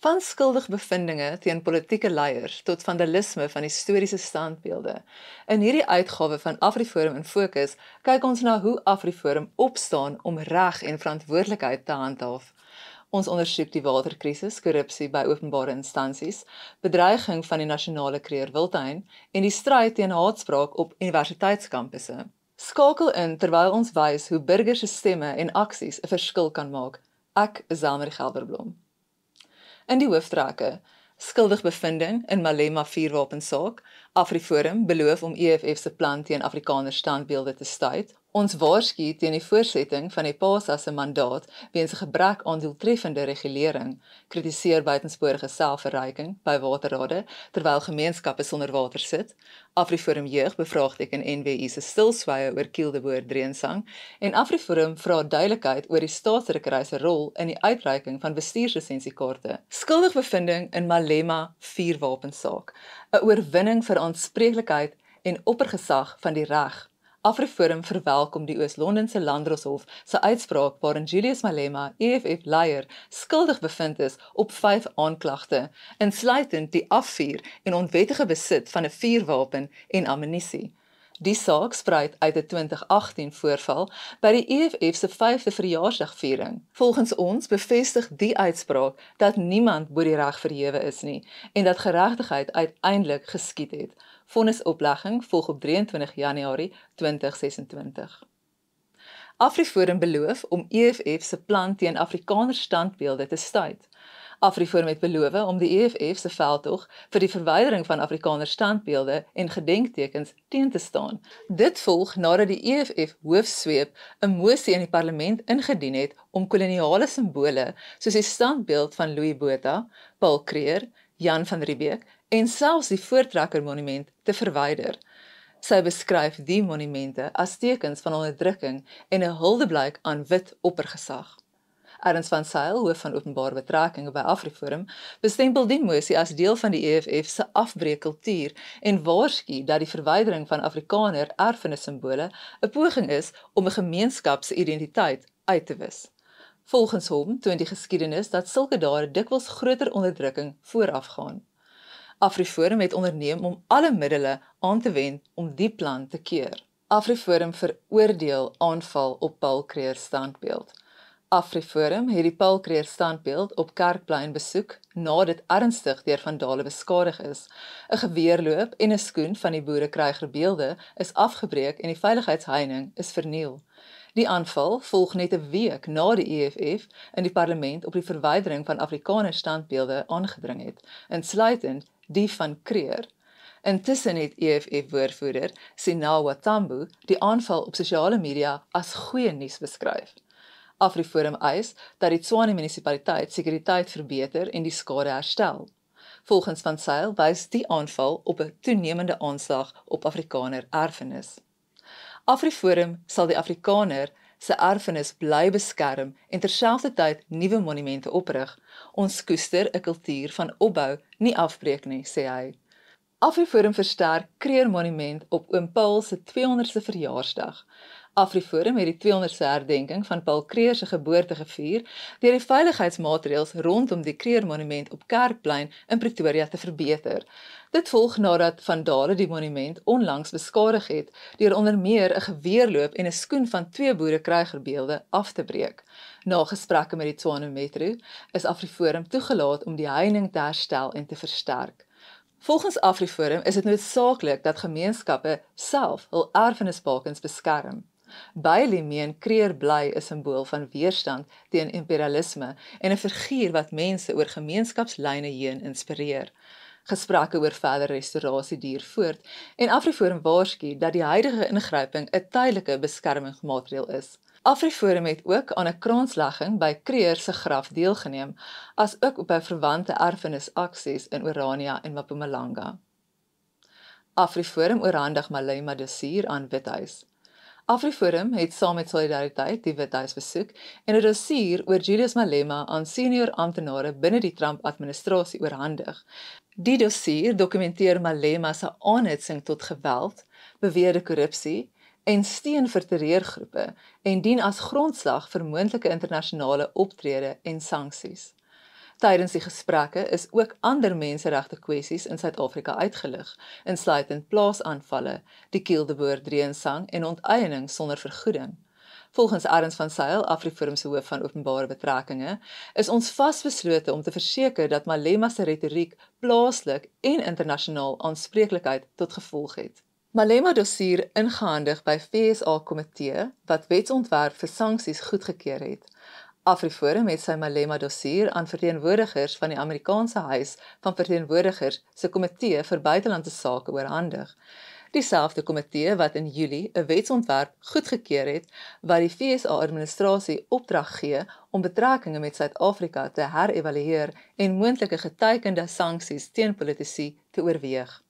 Van skuldig bevindinge teen politieke leiers tot vandalisme van historiese standbeelde. In hierdie uitgawe van AfriForum in Fokus kyk ons na hoe AfriForum opstaan om reg en verantwoordelikheid te handhaaf. Ons ondersoek die waterkrisis, korrupsie by openbare instansies, bedreiging van die nasionale kreerwildtuin en die stryd teen haatspraak op universiteitskampusse. Skakel in terwyl ons wys hoe burgers se stemme en aksies 'n verskil kan maak. Ek is Zelmer Gelderblom. In die hooftrake: skuldig bevinding in Malema vuurwapensaak, AfriForum beloof om EFF se plan teen Afrikaner standbeelde te staait. Ons waarsku teen die voorsetting van die PASA se mandaat weens 'n gebrek aan doeltreffende regulering, kritiseer buitensporige selfverryking by waterrade terwyl gemeenskappe sonder water sit. AfriForum Jeug bevraagteken NWI se stilswye oor Kiel de Boer dreensang en AfriForum vra duidelikheid oor die staatsrukkery se rol in die uitreiking van bestuurslisensiekaarte. Skuldig bevinding in Malema vuurwapensaak, 'n oorwinning vir aanspreeklikheid en oppergesag van die reg. AfriForum verwelkom die Oos-Londense Landdroshof se uitspraak waarin Julius Malema, EFF-leier, skuldig bevind is op 5 aanklagte, insluitend die afvuur en onwettige besit van 'n vuurwapen en ammunisie. Die saak spruit uit 'n 2018 voorval by die EFF se 5de verjaarsdagviering. Volgens ons bevestig die uitspraak dat niemand bo die reg verhewe is nie en dat geregtigheid uiteindelik geskied het. Vonnisoplegging volg op 23 Januarie 2026. AfriForum beloof om EFF se plan teen Afrikaner standbeelde te staait. AfriForum het beloof om die EFF se veldtog vir die verwydering van Afrikaner standbeelde en gedenktekens teen te staan. Dit volg nadat die EFF hoofsweep 'n mosie in die parlement ingedien het om koloniale simbole soos die standbeeld van Louis Botha, Paul Kruger, Jan van Riebeeck en selfs die Voortrekker monument te verwyder. Sy beskryf die monumente as tekens van onderdrukking en 'n huldeblyk aan wit oppergesag. Ernst van Sail, hoof van openbare betrekkinge by AfriForum, bestempel die mosie as deel van die EFF se afbreekkultuur en waarsku dat die verwydering van Afrikaner erfenissimbole 'n poging is om 'n gemeenskap se identiteit uit te wis. Volgens hom toon die geskiedenis dat sulke dade dikwels groter onderdrukking voorafgaan. AfriForum het onderneem om alle middele aan te wend om die plan te keur. AfriForum veroordeel aanval op Paul Kruger standbeeld. AfriForum het die Paul Kruger standbeeld op Kerkplein besoek nadat dit ernstig deur vandale beskadig is. 'n Geweerloop en 'n skoen van die boerekrygerbeelde is afgebreek en die veiligheidsheining is verniel. Die aanval volg net 'n week na die EFF in die parlement op die verwydering van Afrikaner standbeelde aangedring het, insluitend die van Kruger. Intussen het EFF-woordvoerder Sinawa Tambo die aanval op sosiale media as goeie nuus beskryf. AfriForum eis dat die Tshwane munisipaliteit sekuriteit verbeter en die skade herstel. Volgens Van Sail wys die aanval op 'n toenemende aanslag op Afrikaner erfenis. AfriForum sal die Afrikaner se erfenis bly beskerm en terselfdertyd nuwe monumente oprig. Ons koester 'n kultuur van opbou, nie afbreek nie, sê hy. AfriForum versterk Kruger monument op Oom Paul se 200ste verjaarsdag. AfriForum het die 200ste herdenking van Paul Kruger se geboorte gevier deur die veiligheidsmaatreëls rondom die Kruger monument op Kerkplein in Pretoria te verbeter. Dit volg nadat vandale die monument onlangs beskadig het deur onder meer 'n geweerloop en 'n skoen van 2 boerekrygerbeelde af te breek. Na gesprekke met die Tshwane Metro is AfriForum toegelaat om die heining te herstel en te versterk. Volgens AfriForum is dit noodsaaklik dat gemeenskappe self hul erfenisbakens beskerm. Bailey meen Kruger bly 'n simbool van weerstand teen imperialisme en 'n figuur wat mense oor gemeenskapslyne heen inspireer. Gesprekke oor verdere restaurasie duur voort en AfriForum waarsku dat die huidige ingryping 'n tydelike beskermingsmaatreël is. AfriForum het ook aan 'n kranslegging by Kruger se graf deelgeneem, as ook by verwante erfenisaksies in Orania en Mpumalanga. AfriForum oorhandig Malema dossier aan Withuis. AfriForum het saam met Solidariteit die Withuis besoek en 'n dossier oor Julius Malema aan senior amptenare binne die Trump-administrasie oorhandig. Die dossier dokumenteer Malema se aanhitsing tot geweld, beweerde korrupsie en steun vir terreurgroepe en dien as grondslag vir moontlike internasionale optrede en sanksies. Tydens die gesprekke is ook ander menseregte kwessies in Suid-Afrika uitgelig, insluitend plaasaanvalle, die Kieldeboer-Dreensang en onteiening sonder vergoeding. Volgens Arends van Sail, AfriForum se hoof van openbare betrekkinge, is ons vasbeslote om te verseker dat Malema se retoriek plaaslik en internasionaal aanspreeklikheid tot gevolg het. Malema dossier ingehandig by FSA komitee wat wetsontwerp vir sanksies goedgekeur het. AfriForum het sy Malema dossier aan verteenwoordigers van die Amerikaanse Huis van Verteenwoordigers se komitee vir buitelandse sake oorhandig. Dieselfde komitee wat in Julie 'n wetsontwerp goedgekeur het wat die FSA-administrasie opdrag gee om betrekkinge met Suid-Afrika te herevalueer en moontlike getekende sanksies teen politici te oorweeg.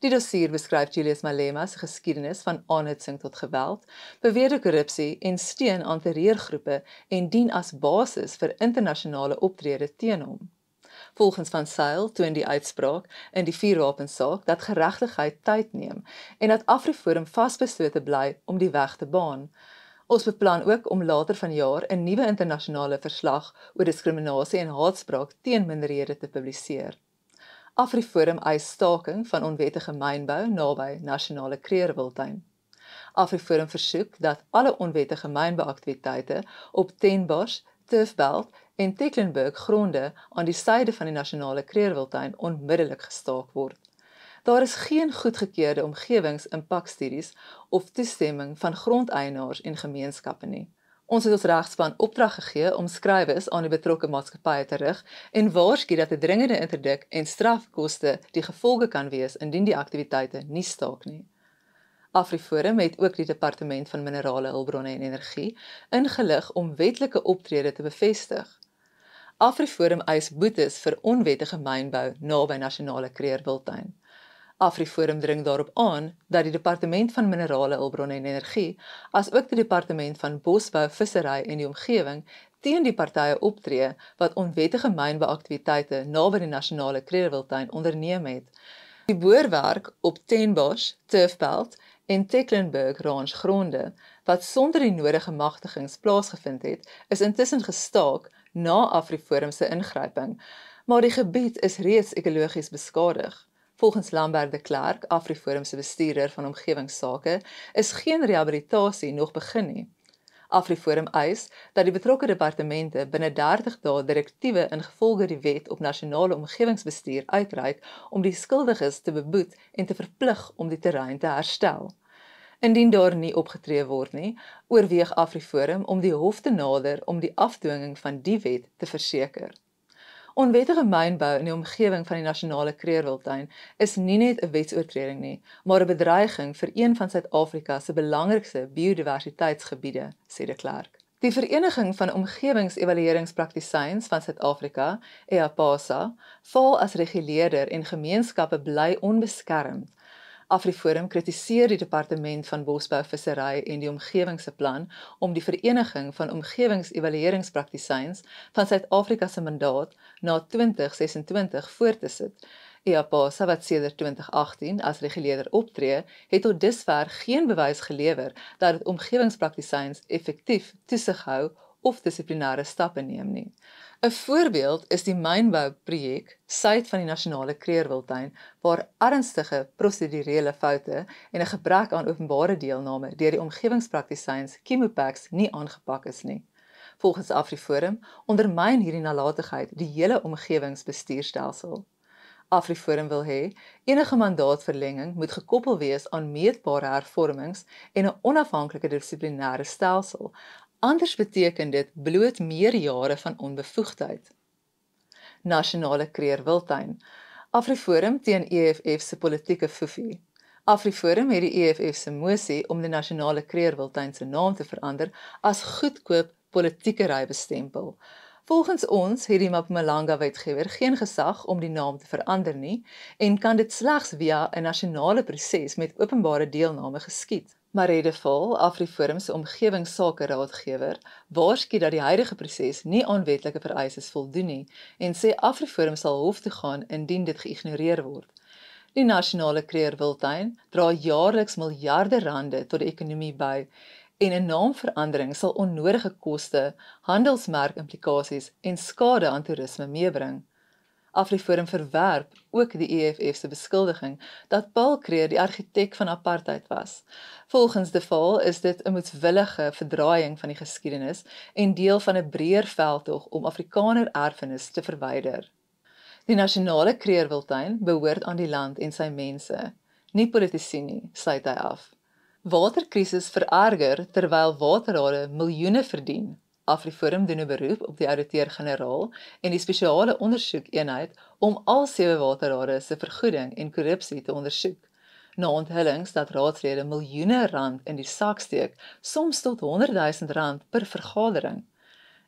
Die dossier beskryf Julius Malema se geskiedenis van aanhitsing tot geweld, beweerde korrupsie en steun aan terreurgroepe en dien as basis vir internasionale optrede teen hom. Volgens Van Sail toon die uitspraak in die vuurwapensaak dat geregtigheid tyd neem en dat AfriForum vasbeslote bly om die weg te baan. Ons beplan ook om later vanjaar 'n nuwe internasionale verslag oor diskriminasie en haatspraak teen minderhede te publiseer. AfriForum eis staking van onwettige mynbou naby Nasionale Kreerwiltuin. AfriForum versoek dat alle onwettige mynbouaktiwiteite op Ten Bosch, Turfbelt en Tecklenburg gronde aan die suide van die Nasionale Kreerwiltuin onmiddellik gestaak word. Daar is geen goedgekeurde omgewingsimpakstudies of toestemming van grondeienaars en gemeenskappe nie. Ons het ons regspan opdrag gegee om skrywes aan die betrokke maatskappye te rig en waarsku dat 'n dringende interdik en strafkoste die gevolge kan wees indien die aktiwiteite nie staak nie. AfriForum het ook die Departement van Minerale Hulpbronne en Energie ingelig om wetlike optrede te bevestig. AfriForum eis boetes vir onwettige mynbou naby Nasionale Kreerwiltuin. AfriForum dring daarop aan dat die Departement van Minerale Hulpbronne en Energie, asook die Departement van Bosbou, Vissery en die Omgewing teen die partye optree wat onwettige mynbouaktiwiteite naby die Nasionale Kreerwiltuin onderneem het. Die boorwerk op Ten Bosch, Turfbelt en Tecklenburg Range gronde, wat sonder die nodige magtigings plaasgevind het, is intussen gestaak na AfriForum se ingryping, maar die gebied is reeds ekologies beskadig. Volgens Lambert de Klerk, AfriForum se bestuurder van omgewingsake, is geen rehabilitasie nog begin nie. AfriForum eis dat die betrokke departemente binne 30 dae direktiewe ingevolge die wet op nasionale omgewingsbestuur uitreik om die skuldiges te beboet en te verplig om die terrein te herstel. Indien daar nie opgetree word nie, oorweeg AfriForum om die hof te nader om die afdwinging van die wet te verseker. Onwettige mynbou in die omgewing van die Nasionale Kreerwiltuin is nie net 'n wetsoortreding nie, maar 'n bedreiging vir een van Suid-Afrika se belangrikste biodiversiteitsgebiede, sê de Klerk. Die Vereniging van Omgewingsevalueringspraktisyns van Suid-Afrika, EAPASA, val as reguleerder en gemeenskappe bly onbeskermd. AfriForum kritiseer die Departement van Bosbou, Vissery en die Omgewing se plan om die Vereniging van Omgewingsevalueringspraktisyns van Suid-Afrika se mandaat na 2026 voort te sit. EAPASA, wat sedert 2018 as reguleerder optree, het tot dusver geen bewys gelewer dat dit omgewingspraktisyns effektief toesig hou of dissiplinêre stappe neem nie. 'n Voorbeeld is die mynbouprojek suid van die Nasionale Kreerwiltuin, waar ernstige prosedurele foute en 'n gebrek aan openbare deelname deur die omgewingspraktisyns Chemopax nie aangepak is nie. Volgens AfriForum ondermyn hierdie nalatigheid die hele omgewingsbestuurstelsel. AfriForum wil hê enige mandaatverlenging moet gekoppel wees aan meetbare hervormings en 'n onafhanklike dissiplinêre stelsel. Anders beteken dit bloot meer jare van onbevoegdheid. Nasionale Kreerwiltuin. AfriForum teen EFF se politieke foefie. AfriForum het die EFF se mosie om die Nasionale Kreerwiltuin se naam te verander as goedkoop politiekery bestempel. Volgens ons het die Mpumalanga-wetgewer geen gesag om die naam te verander nie en kan dit slegs via 'n nasionale proses met openbare deelname geskied. Marede Val, AfriForum se omgewingssake-raadgewer, waarsku dat die huidige proses nie aan wetlike vereistes voldoen nie en sê AfriForum sal hof toe gaan indien dit geïgnoreer word. Die Nasionale Kreerwiltuin dra jaarliks miljarde rande tot die ekonomie by en 'n naamverandering sal onnodige koste, handelsmerkimplikasies en skade aan toerisme meebring. AfriForum verwerp ook die EFF se beskuldiging dat Paul Kruger die argitek van apartheid was. Volgens De Waal is dit 'n moedwillige verdraaiing van die geskiedenis en deel van 'n breër veldtog om Afrikaner erfenis te verwyder. Die nasionale Krugerwiltuin behoort aan die land en sy mense, nie politici nie, sluit hy af. Waterkrisis vererger terwyl waterrade miljoene verdien. AfriForum doen 'n beroep op die ouditeur-generaal en die spesiale ondersoekeenheid om al 7 waterrade se vergoeding en korrupsie te ondersoek. Na onthullings dat raadslede miljoene rand in die sak steek, soms tot R100,000 per vergadering.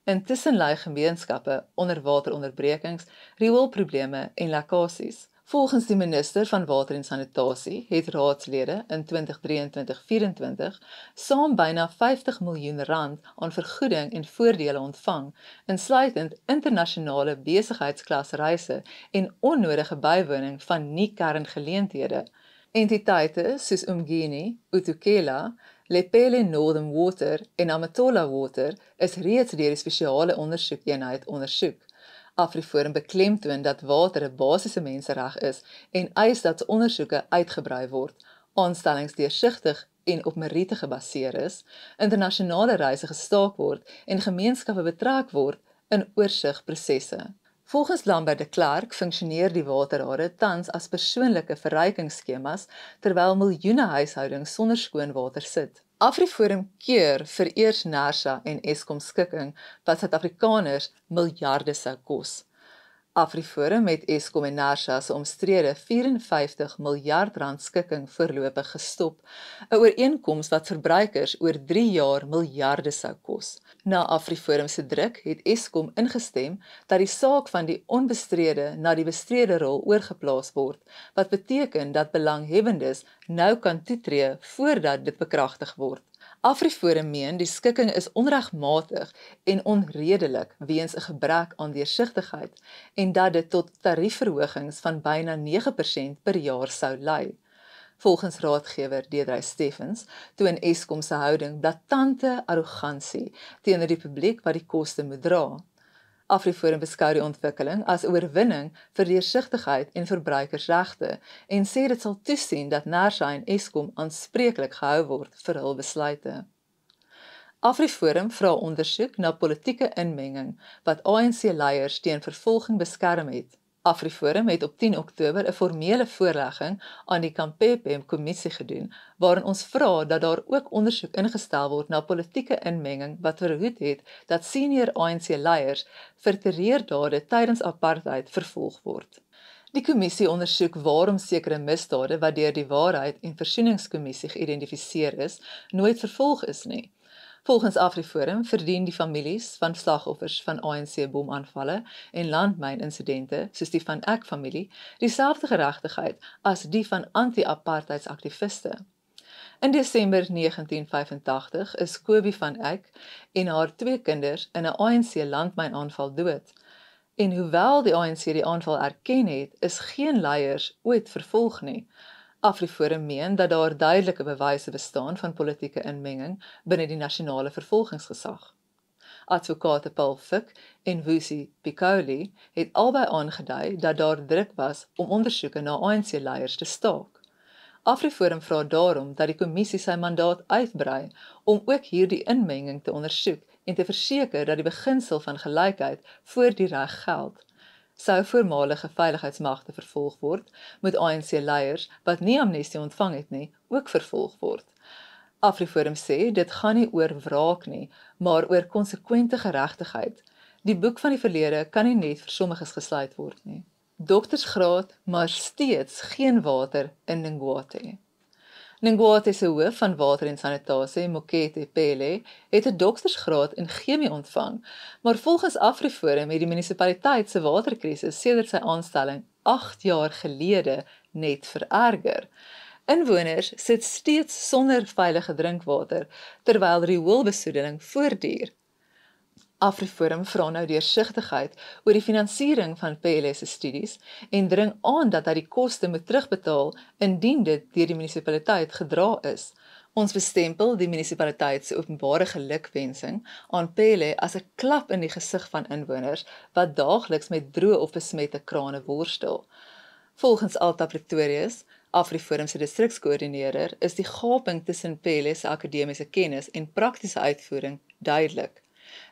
Intussen ly gemeenskappe onder wateronderbrekings, rioolprobleme en lekkasies. Volgens die minister van Water en Sanitasie het raadslede in 2023-24 saam byna R50 miljoen aan vergoeding en voordele ontvang, insluitend internasionale besigheidsklasreise en onnodige bywoning van nie-kerngeleenthede. Entiteite soos Umgeni, Utukela, Lepele Northern Water en Amatola Water is reeds deur die spesiale ondersoekeenheid ondersoek. AfriForum beklemtoon dat water 'n basiese mensereg is en eis dat ondersoeke uitgebrei word, aanstellings deursigtig en op meriete gebaseer is, internasionale reise gestaak word en gemeenskappe betrek word in oorsigprosesse. Volgens Lambert de Klerk funksioneer die waterrade tans as persoonlike verrykingsskemas terwyl miljoene huishoudings sonder skoon water sit. AfriForum keur vereers NERSA en Eskom skikking wat Suid-Afrikaners miljarde sou kos. AfriForum het Eskom en NERSA se omstrede R54 miljard skikking voorlopig gestop, 'n ooreenkoms wat verbruikers oor 3 jaar miljarde sou kos. Na AfriForum se druk het Eskom ingestem dat die saak van die onbestrede na die bestrede rol oorgeplaas word, wat beteken dat belanghebbendes nou kan toetree voordat dit bekragtig word. AfriForum meen die skikking is onregmatig en onredelik weens 'n gebrek aan deursigtigheid en dat dit tot tariefverhogings van byna 9% per jaar sou lei. Volgens raadgewer Deidre Steffens toon Eskom se houding blaatante arrogansie teenoor die publiek wat die koste moet dra. AfriForum beskou die ontwikkeling as 'n oorwinning vir deursigtigheid en verbruikersregte en sê dit sal toesien dat NERSA en Eskom aanspreeklik gehou word vir hul besluite. AfriForum vra ondersoek na politieke inmenging wat ANC-leiers teen vervolging beskerm het. AfriForum het op 10 Oktober 'n formele voorlegging aan die Kampepe-kommissie gedoen, waarin ons vra dat daar ook ondersoek ingestel word na politieke inmenging wat verhoed het dat senior ANC-leiers vir terreurdade tydens apartheid vervolg word. Die kommissie ondersoek waarom sekere misdade wat deur die Waarheid en Versoeningskommissie geïdentifiseer is, nooit vervolg is nie. Volgens AfriForum verdien die families van slagoffers van ANC-bomaanvalle en landmyninsidente, soos die van Ek-familie, dieselfde geregtigheid as die van anti-apartheidsaktiviste. In Desember 1985 is Kobie van Ek en haar 2 kinders in 'n ANC-landmynaanval dood. En hoewel die ANC die aanval erken het, is geen leiers ooit vervolg nie. AfriForum meen dat daar duidelike bewyse bestaan van politieke inmenging binne die nasionale vervolgingsgesag. Advokate Paul Fik en Vusi Pikoli het albei aangedui dat daar druk was om ondersoeke na ANC-leiers te staak. AfriForum vra daarom dat die kommissie sy mandaat uitbrei om ook hierdie inmenging te ondersoek en te verseker dat die beginsel van gelykheid voor die reg geld. Sou voormalige veiligheidsmagte vervolg word, moet ANC-leiers wat nie amnestie ontvang het nie, ook vervolg word. AfriForum sê dit gaan nie oor wraak nie, maar oor konsekwente geregtigheid. Die boek van die verlede kan nie net vir sommiges gesluit word nie. Doktersgraad, maar steeds geen water in Ningwate. Ningwate se hoof van water en sanitasie, Mokete Pele, het 'n doktersgraad in chemie ontvang, maar volgens AfriForum het die munisipaliteit se waterkrisis sedert sy aanstelling 8 jaar gelede net vererger. Inwoners sit steeds sonder veilige drinkwater, terwyl rioolbesoedeling voortduur. AfriForum vra nou deursigtigheid oor die finansiering van PLS se studies en dring aan dat hy die koste moet terugbetaal indien dit deur die munisipaliteit gedra is. Ons bestempel die munisipaliteit se openbare gelukwensing aan Pele as 'n klap in die gesig van inwoners wat daagliks met droë of besmette krane worstel. Volgens Alta Pretorius, AfriForum se distrikskoördineerder, is die gaping tussen Pele se akademiese kennis en praktiese uitvoering duidelik.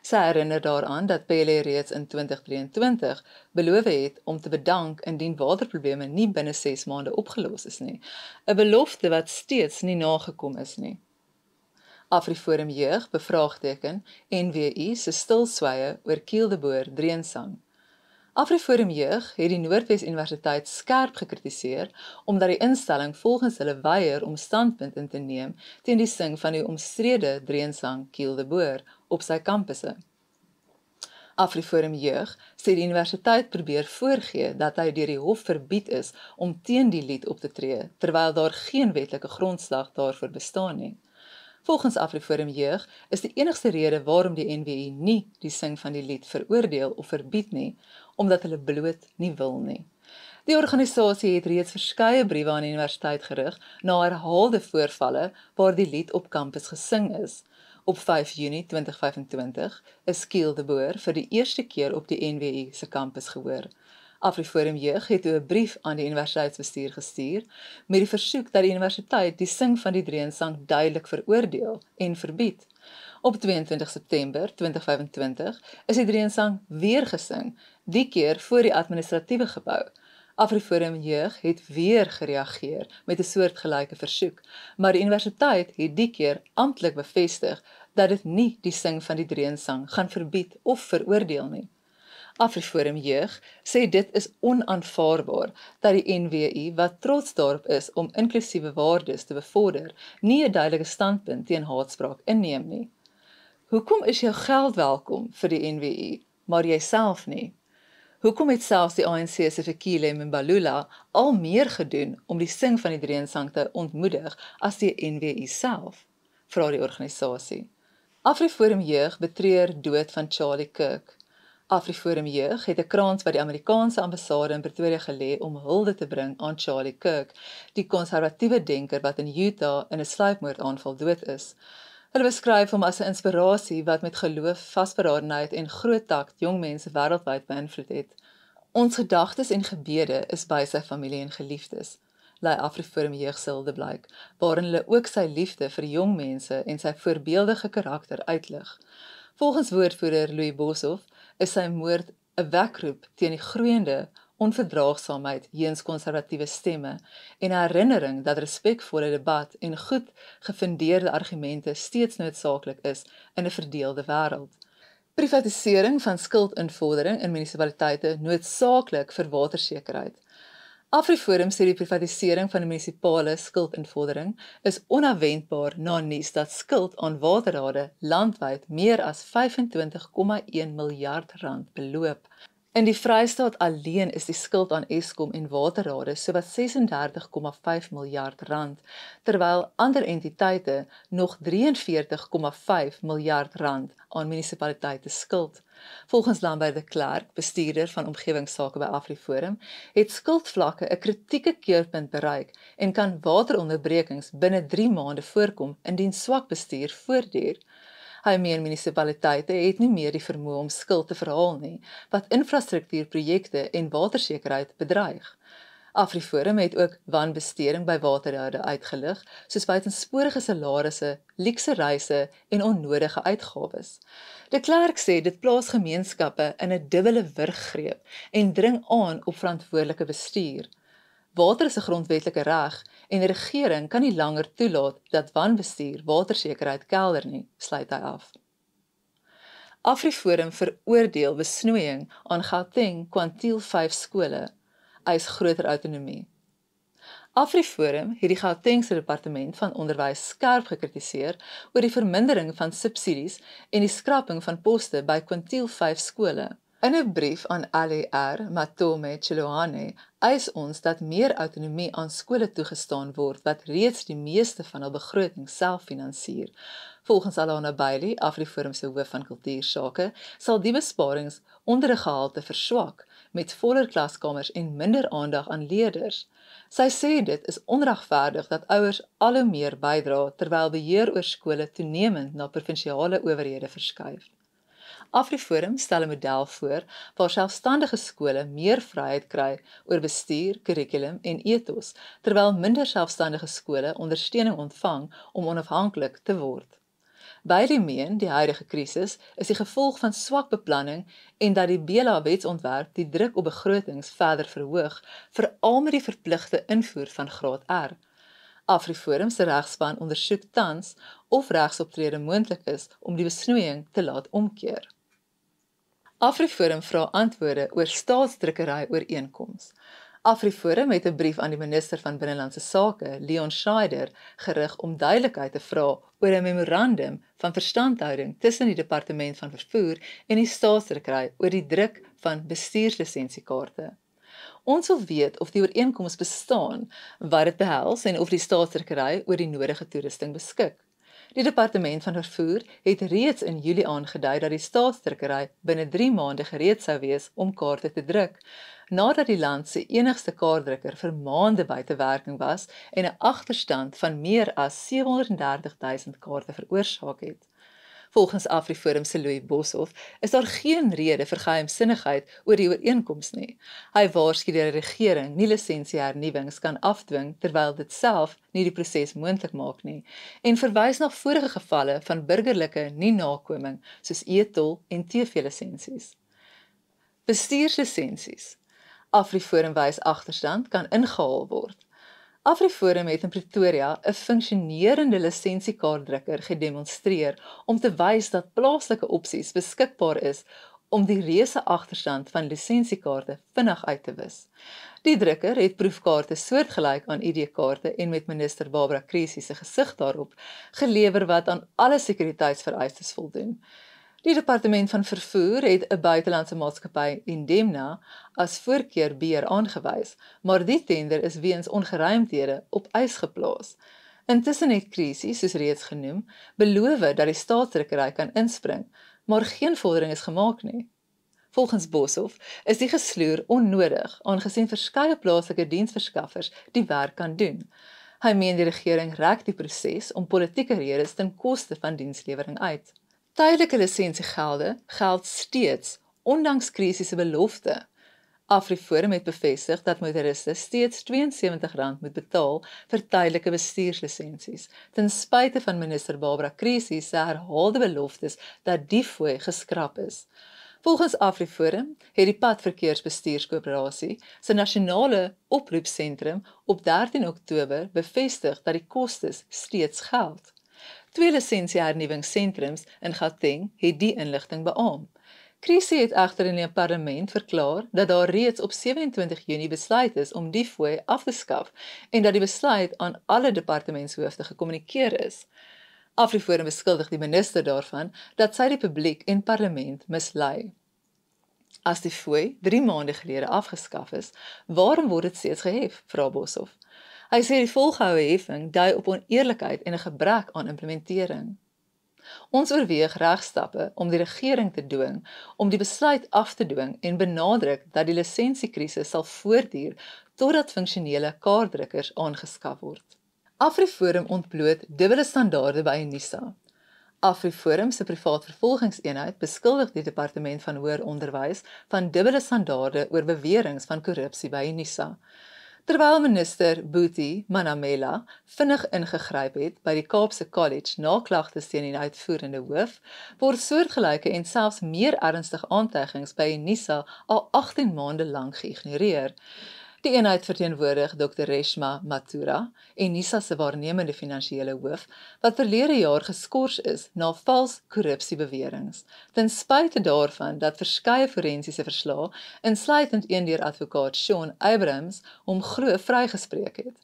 Sy herinner daaraan dat Pele reeds in 2023 beloof het om te bedank indien waterprobleme nie binne 6 maande opgelos is nie, 'n belofte wat steeds nie nagekom is nie. AfriForum Jeug bevraagteken NWI se stilswye oor Kiel de Boer dreensang. AfriForum Jeug het die Noordwes Universiteit skerp gekritiseer omdat die instelling volgens hulle weier om standpunt in te neem teen die sing van die omstrede dreensang Kiel de Boer op sy kampusse. AfriForum Jeug sê die universiteit probeer voorgee dat hy deur die hof verbied is om teen die lied op te tree, terwyl daar geen wetlike grondslag daarvoor bestaan nie. Volgens AfriForum Jeug is die enigste rede waarom die NWI nie die sing van die lied veroordeel of verbied nie, omdat hulle bloot nie wil nie. Die organisasie het reeds verskeie briewe aan die universiteit gerig na herhaalde voorvalle waar die lied op kampus gesing is. Op 5 Junie 2025 is Kiel de Boer vir die eerste keer op die NWI se kampus gehoor. AfriForum Jeug het 'n brief aan die universiteitsbestuur gestuur met die versoek dat die universiteit die sing van die dreensang duidelik veroordeel en verbied. Op 22 September 2025 is die dreensang weer gesing, die keer voor die administratiewe gebou. AfriForum Jeug het weer gereageer met 'n soortgelyke versoek, maar die universiteit het die keer amptelik bevestig dat dit nie die sing van die dreensang gaan verbied of veroordeel nie. AfriForum Jeug sê dit is onaanvaarbaar dat die NWI, wat trots daarop is om inklusiewe waardes te bevorder, nie 'n duidelike standpunt teen haatspraak inneem nie. Hoekom is jou geld welkom vir die NWI, maar jouself nie? Hoekom het selfs die ANC se Fikile Mbalula al meer gedoen om die sing van die dreensang te ontmoedig as die NWI self? Vra die organisasie. AfriForum Jeug betreur dood van Charlie Kirk. AfriForum Jeug het 'n krans by die Amerikaanse ambassade in Pretoria gelê om hulde te bring aan Charlie Kirk, die konservatiewe denker wat in Utah in 'n sluipmoordaanval dood is. Hulle beskryf hom as 'n inspirasie wat met geloof, vasberadenheid en groot takt jong mense wêreldwyd beïnvloed het. Ons gedagtes en gebede is by sy familie en geliefdes, lei AfriForum Jeug se hulde blyk, waarin hulle ook sy liefde vir jong mense en sy voorbeeldige karakter uitlig. Volgens woordvoerder Louis Boshoff is sy moord 'n wekroep teen die groeiende onverdraagsaamheid heens konservatiewe stemme en 'n herinnering dat respekvolle debat en goed gefundeerde argumente steeds noodsaaklik is in 'n verdeelde wêreld. Privatisering van skuldinvordering in munisipaliteite noodsaaklik vir watersekerheid. AfriForum sê die privatisering van die munisipale skuldinvordering is onafwendbaar na nuus dat skuld aan waterrade landwyd meer as 25,1 miljard rand beloop. In die Vrystaat alleen is die skuld aan Eskom en waterrade sowat 36,5 miljard rand, terwyl ander entiteite nog 43,5 miljard rand aan munisipaliteite skuld. Volgens Lambert de Klerk, bestuurder van omgewingsake by AfriForum, het skuldvlakke 'n kritieke keerpunt bereik en kan wateronderbrekings binne 3 maande voorkom indien swak bestuur voortduur. Hy meen munisipaliteite het nie meer die vermoë om skuld te verhaal nie, wat infrastruktuurprojekte en watersekerheid bedreig. AfriForum het ook wanbesteding by waterrade uitgelig, soos buitensporige salarisse, luukse reise en onnodige uitgawes. De Klerk sê dit plaas gemeenskappe in 'n dubbele wurggreep en dring aan op verantwoordelike bestuur. Water is 'n grondwetlike reg en die regering kan nie langer toelaat dat wanbestuur watersekerheid kelder nie, sluit hy af. AfriForum veroordeel besnoeiing aan Gauteng kwantiel 5 skole, eis groter autonomie. AfriForum het die Gautengse Departement van Onderwys skerp gekritiseer oor die vermindering van subsidies en die skrapping van poste by kwantiel 5 skole. In 'n brief aan LER Matome Chiloane eis ons dat meer autonomie aan skole toegestaan word wat reeds die meeste van hul begroting self finansier. Volgens Alana Bailey, AfriForum se hoof van kultuursake, sal die besparings onderriggehalte verswak met voller klaskamers en minder aandag aan leerders. Sy sê dit is onregverdig dat ouers al hoe meer bydra terwyl beheer oor skole toenemend na provinsiale owerhede verskuif. AfriForum stel 'n model voor waar selfstandige skole meer vryheid kry oor bestuur, kurrikulum en ethos, terwyl minder selfstandige skole ondersteuning ontvang om onafhanklik te word. Beide meen die huidige krisis is die gevolg van swak beplanning en dat die BELA-wetsontwerp die druk op begrotings verder verhoog, veral met die verpligte invoer van graad R. AfriForum se regspan ondersoek tans of regsoptrede moontlik is om die besnoeiing te laat omkeer. AfriForum vra antwoorde oor staatsdrukkery ooreenkoms. AfriForum het 'n brief aan die minister van Binnelandse Sake, Leon Schreider, gerig om duidelikheid te vra oor 'n memorandum van verstandhouding tussen die Departement van Vervoer en die staatsdrukkery oor die druk van bestuurslisensiekaarte. Ons wil weet of die ooreenkoms bestaan, wat dit behels en of die staatsdrukkery oor die nodige toerusting beskik. Die Departement van Vervoer het reeds in Julie aangedui dat die staatsdrukkery binne 3 maande gereed sou wees om kaarte te druk, nadat die land se enigste kaartdrukker vir maande buite werking was en 'n agterstand van meer as 730 000 kaarte veroorsaak het. Volgens AfriForum se Louis Boshoff is daar geen rede vir geheimsinnigheid oor die ooreenkoms nie. Hy waarsku dat die regering nie lisensiehernuwings kan afdwing terwyl dit self nie die proses moontlik maak nie en verwys na vorige gevalle van burgerlike nie-nakoming soos e-tol en TV-lisensies. Bestuurslisensies. AfriForum wys agterstand kan ingehaal word. AfriForum het in Pretoria 'n funksionerende lisensiekaartdrukker gedemonstreer om te wys dat plaaslike opsies beskikbaar is om die reuse agterstand van lisensiekaarte vinnig uit te wis. Die drukker het proefkaarte soortgelyk aan ID-kaarte en met minister Barbara Krisi se gesig daarop gelewer wat aan alle sekuriteitsvereistes voldoen. Die Departement van Vervoer het 'n buitelandse maatskappy Indemna as voorkeurbeheer aangewys, maar die tender is weens ongeruimthede op ys geplaas. Intussen het Krisi, soos reeds genoem, beloof dat die staatsdrukkery kan inspring, maar geen vordering is gemaak nie. Volgens Boshoff is die gesloer onnodig, aangesien verskeie plaaslike diensverskaffers die werk kan doen. Hy meen die regering rek die proses om politieke redes ten koste van dienslewering uit. Tydelike lisensiegelde geld steeds, ondanks Krisi se belofte. AfriForum het bevestig dat motoriste steeds R72 moet betaal vir tydelike bestuurslisensies, ten spyte van minister Barbara Krisi se herhaalde beloftes dat die fooi geskrap is. Volgens AfriForum het die Padverkeersbestuurskoöperasie se nasionale oproepsentrum op 13 Oktober bevestig dat die kostes steeds geld. 2 lisensiehernuwingssentrums in Gauteng het die inligting beamoen. Krisi het egter in die parlement verklaar dat daar reeds op 27 Junie besluit is om die fooi af te skaf en dat die besluit aan alle departementshoofde gekommunikeer is. AfriForum beskuldig die minister daarvan dat sy die publiek en parlement mislei. As die fooi 3 maande gelede afgeskaf is, waarom word dit steeds gehef, vra Boshoff. Hy sê die volgehoue heffing dui op oneerlikheid en 'n gebrek aan implementering. Ons oorweeg regstappe om die regering te dwing om die besluit af te dwing en benadruk dat die lisensiekrisis sal voortduur totdat funksionele kaartdrukkers aangeskaf word. AfriForum ontbloot dubbele standaarde by Unisa. AfriForum se privaat vervolgingseenheid beskuldig die Departement van Hoër Onderwys van dubbele standaarde oor beweringe van korrupsie by Unisa. Terwyl minister Buti Manamela vinnig ingegryp het by die Kaapse College na klagtes teen die uitvoerende hoof, word soortgelyke en selfs meer ernstige aantuigings by Unisa al 18 maande lank geïgnoreer. Die eenheid verteenwoordig Dr. Reshma Mathura, Unisa se waarnemende finansiële hoof, wat verlede jaar geskort is na vals korrupsiebeweringe, ten spyte daarvan dat verskeie forensiese verslae, insluitend een deur advokaat Sean Abrams, hom glo vrygespreek het.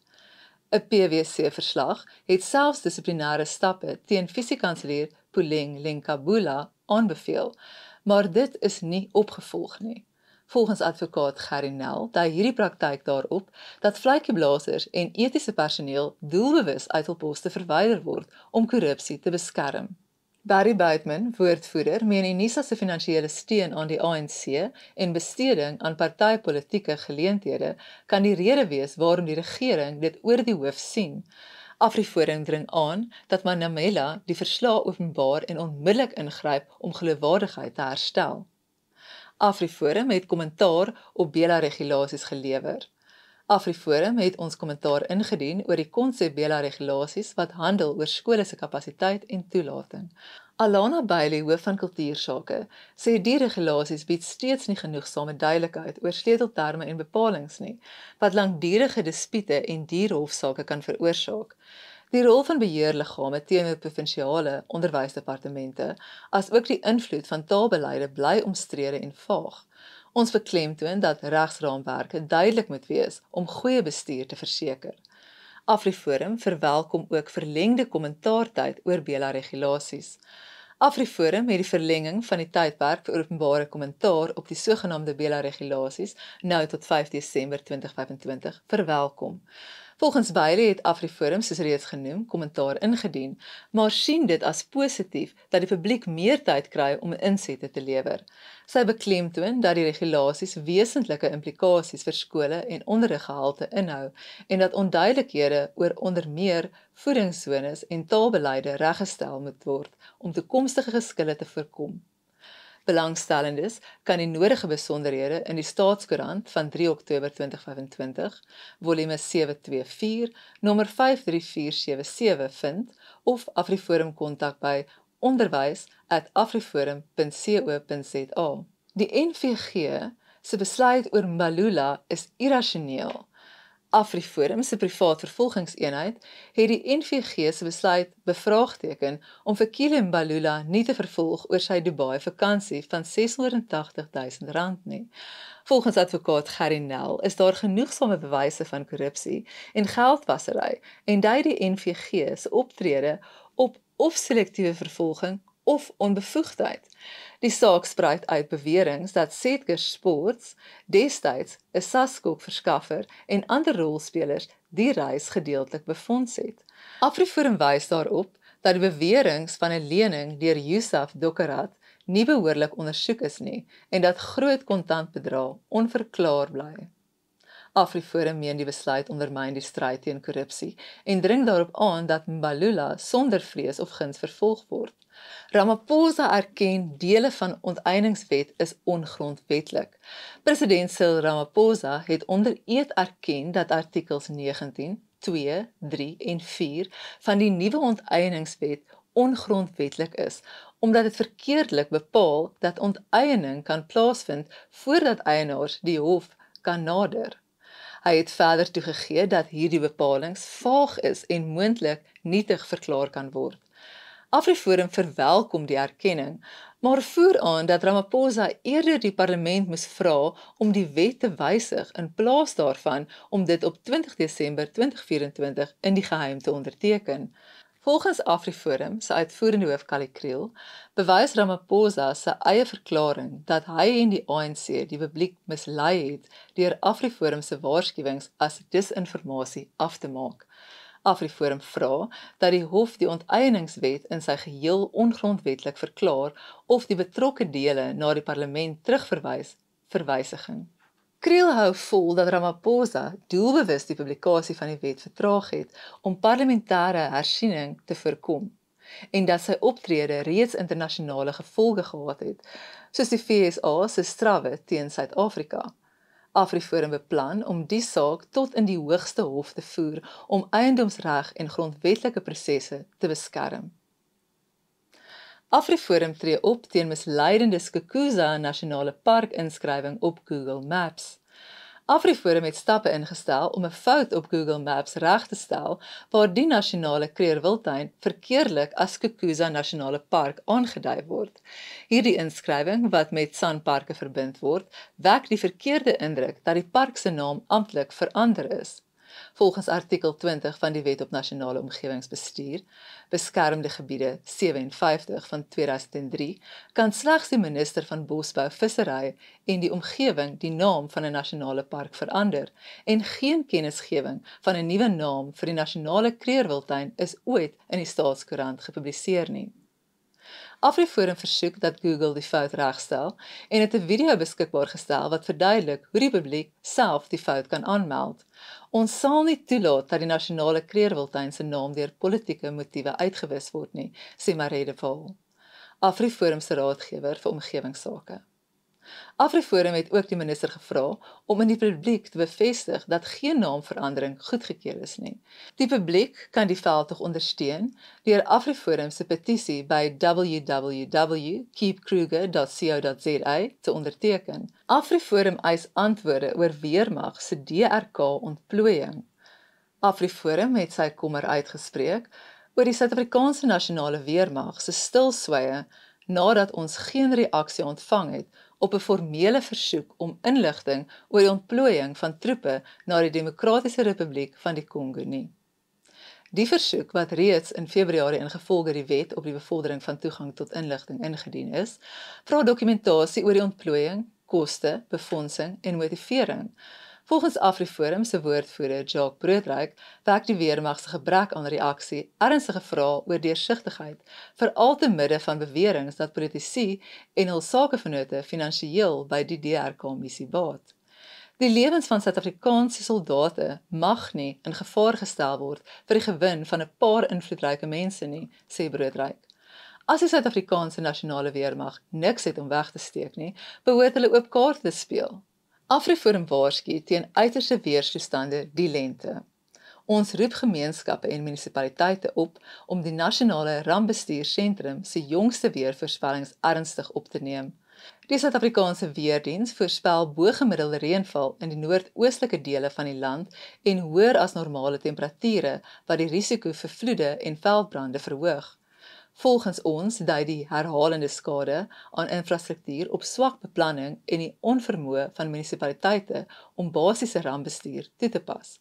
'n PwC-verslag het selfs dissiplinêre stappe teen fisiekanselier Puleng Lenkabula aanbeveel, maar dit is nie opgevolg nie. Volgens advokaat Gerry Nel dui hierdie praktyk daarop dat vletjieblassers en etiese personeel doelbewus uit hul poste verwyder word om korrupsie te beskerm. Barry Buitman, woordvoerder, meen Unisa se finansiële steun aan die ANC en besteding aan partytetiese geleenthede kan die rede wees waarom die regering dit oor die hoof sien. AfriForum dring aan dat Manamela die verslag openbaar en onmiddellik ingryp om geloofwaardigheid te herstel. AfriForum het kommentaar op BELA-regulasies gelewer. AfriForum het ons kommentaar ingedien oor die konsep BELA-regulasies wat handel oor skole se kapasiteit en toelating. Alana Bailey, hoof van kultuursake, sê die regulasies bied steeds nie genoegsame duidelikheid oor sleutelterme en bepalings nie, wat langdurige dispute en dierhofsaake kan veroorsaak. Die rol van beheerliggame teenoor provinsiale onderwysdepartemente, asook die invloed van taalbeleide bly omstrede en vaag. Ons beklemtoon dat regsraamwerke duidelik moet wees om goeie bestuur te verseker. AfriForum verwelkom ook verlengde kommentaartyd oor BELA-regulasies. AfriForum het die verlenging van die tydperk vir openbare kommentaar op die sogenaamde BELA-regulasies nou tot 5 Desember 2025 verwelkom. Volgens Bailey het AfriForum, soos reeds genoem, kommentaar ingedien, maar sien dit as positief dat die publiek meer tyd kry om insette te lewer. Sy beklemtoon dat die regulasies wesentlike implikasies vir skole en onderriggehalte inhou en dat onduidelikhede oor onder meer voedingszones en taalbeleide reggestel moet word om toekomstige geskille te voorkom. Belangstellendes kan die nodige besonderhede in die Staatskoerant van 3 Oktober 2025, volume 724, nommer 53477 vind of AfriForum kontak by onderwys@afriforum.co.za. Die NVG se besluit oor Mbalula is irrasioneel. AfriForum se privaat vervolgingseenheid het die NVG se besluit bevraagteken om vir Kile Mbalula nie te vervolg oor sy Dubai vakansie van R680.000 nie. Volgens advokaat Gerry Nel is daar genoegsame bewyse van korrupsie en geldwasery en dui die NVG se optrede op of selektiewe vervolging of onbevoegdheid. Die saak spruit uit beweringe dat Setker Sports destyds 'n SASCOC-verskaffer en ander rolspelers die reis gedeeltelik befonds het. AfriForum wys daarop dat die beweringe van 'n lening deur Yusuf Dokkerat nie behoorlik ondersoek is nie en dat groot kontantbedrae onverklaar bly. AfriForum meen die besluit ondermyn die stryd teen korrupsie en dring daarop aan dat Mbalula sonder vrees of guns vervolg word. Ramaphosa erken dele van onteieningswet is ongrondwetlik. President Cyril Ramaphosa het onder eed erken dat artikels 19, 2, 3 en 4 van die nuwe onteieningswet ongrondwetlik is, omdat dit verkeerdelik bepaal dat onteiening kan plaasvind voordat eienaars die hof kan nader. Hy het verder toegegee dat hierdie bepalings vaag is en moontlik nietig verklaar kan word. AfriForum verwelkom die erkenning, maar voer aan dat Ramaphosa eerder die parlement moes vra om die wet te wysig in plaas daarvan om dit op 20 Desember 2024 in die geheim te onderteken. Volgens AfriForum se uitvoerende hoof Kali Kriel bewys Ramaphosa se eie verklaring dat hy en die ANC die publiek mislei het deur AfriForum se waarskuwings as disinformasie af te maak. AfriForum vra dat die hof die onteieningswet in sy geheel ongrondwetlik verklaar of die betrokke dele na die parlement terugverwys vir wysiging. Kriel hou vol dat Ramaphosa doelbewus die publikasie van die wet vertraag het om parlementêre hersiening te voorkom en dat sy optrede reeds internasionale gevolge gehad het, soos die FSA se strawwe teen Suid-Afrika. AfriForum beplan om die saak tot in die hoogste hof te voer om eiendomsreg en grondwetlike prosesse te beskerm. AfriForum tree op teen misleidende Skukuza Nasionale Park inskrywing op Google Maps. AfriForum het stappe ingestel om 'n fout op Google Maps reg te stel waar die nasionale kreerwiltuin verkeerdelik as Skukuza Nasionale Park aangedui word. Hierdie inskrywing, wat met SANparke verbind word, wek die verkeerde indruk dat die park se naam amptelik verander is. Volgens artikel 20 van die Wet op Nasionale Omgewingsbestuur, Beskermde Gebiede 57 van 2003, kan slegs die minister van Bosbou, Vissery en die omgewing die naam van 'n nasionale park verander en geen kennisgewing van 'n nuwe naam vir die nasionale kreerwiltuin is ooit in die Staatskoerant gepubliseer nie. AfriForum versoek dat Google die fout regstel en het 'n video beskikbaar gestel wat verduidelik hoe die publiek self die fout kan aanmeld. Ons sal nie toelaat dat die nasionale kreerwiltuin se naam deur politieke motiewe uitgewis word nie, sê Maree de Waal, AfriForum se raadgewer vir omgewingsake. AfriForum het ook die minister gevra om in die publiek te bevestig dat geen naamverandering goedgekeur is nie. Die publiek kan die veldtog ondersteun deur AfriForum se petisie by www.keepkruger.co.za te onderteken. AfriForum eis antwoorde oor weermag se DRK-ontplooiing. AfriForum het sy kommer uitgespreek oor die Suid-Afrikaanse nasionale weermag se stilswye nadat ons geen reaksie ontvang het op 'n formele versoek om inligting oor die ontplooiing van troepe na die Demokratiese Republiek van die Kongo nie. Die versoek, wat reeds in Februarie ingevolge die wet op die bevordering van toegang tot inligting ingedien is, vra dokumentasie oor die ontplooiing, koste, befondsing en motivering. Volgens AfriForum se woordvoerder Jacques Broodryk wek die weermag se gebrek aan reaksie ernstige vrae oor deursigtigheid, veral te midde van beweringe dat politici en hul sakevennote finansiëel by die DRK-missie baat. Die lewens van Suid-Afrikaanse soldate mag nie in gevaar gestel word vir die gewin van 'n paar invloedryke mense nie, sê Broodryk. As die Suid-Afrikaanse nasionale weermag niks het om weg te steek nie, behoort hulle oop kaart te speel. AfriForum waarsku teen uiterste weerstoestande die lente. Ons roep gemeenskappe en munisipaliteite op om die nasionale rampbestuursentrum se jongste weervoorspellings ernstig op te neem. Die Suid-Afrikaanse Weerdiens voorspel bo-gemiddelde reënval in die noordoostelike dele van die land en hoër as normale temperature wat die risiko vir vloede en veldbrande verhoog. Volgens ons dui die herhalende skade aan infrastruktuur op swak beplanning en die onvermoë van munisipaliteite om basiese rampbestuur toe te pas.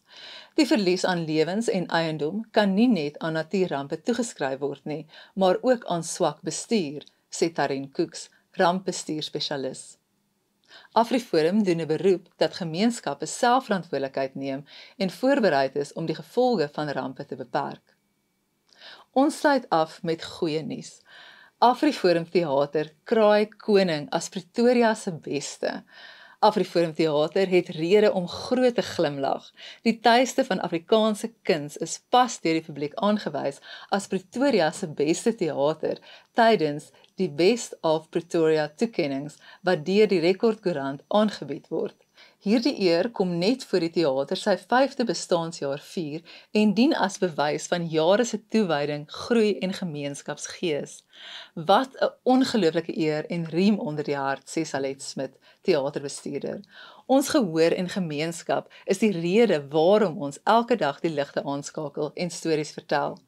Die verlies aan lewens en eiendom kan nie net aan natuurrampe toegeskryf word nie, maar ook aan swak bestuur, sê Taryn Koeks, rampbestuurspesialis. AfriForum doen 'n beroep dat gemeenskappe self verantwoordelikheid neem en voorbereid is om die gevolge van rampe te beperk. Ons sluit af met goeie nuus. AfriForum Theater kraai koning as Pretoria se beste. AfriForum Theater het rede om groot te glimlag. Die tuiste van Afrikaanse kuns is pas deur die publiek aangewys as Pretoria se beste teater tydens die Best of Pretoria toekennings wat deur die Rekordkoerant aangebied word. Hierdie eer kom net voor die teater sy 5de bestaanjaar vier en dien as bewys van jare se toewyding, groei en gemeenskapsgees. Wat 'n ongelooflike eer en riem onder die hart, sê Salet Smit, teaterbestuurder. Ons gehoor en gemeenskap is die rede waarom ons elke dag die ligte aanskakel en stories vertel.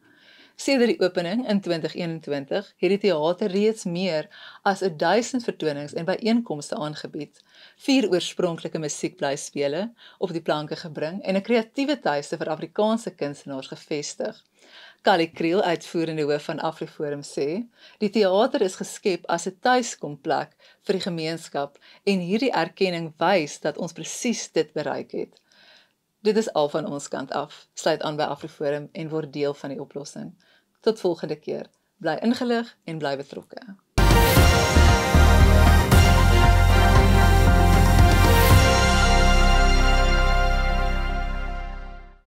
Sedert die opening in 2021 het die teater reeds meer as 1000 vertonings en byeenkomste aangebied, 4 oorspronklike musiekblyspele op die planke gebring en 'n kreatiewe tuiste vir Afrikaanse kunstenaars gevestig. Kali Kriel, uitvoerende hoof van AfriForum, sê, die teater is geskep as 'n tuiskomplek vir die gemeenskap en hierdie erkenning wys dat ons presies dit bereik het. Dit is al van ons kant af, sluit aan by AfriForum en word deel van die oplossing. Tot volgende keer, bly ingelig en bly betrokke.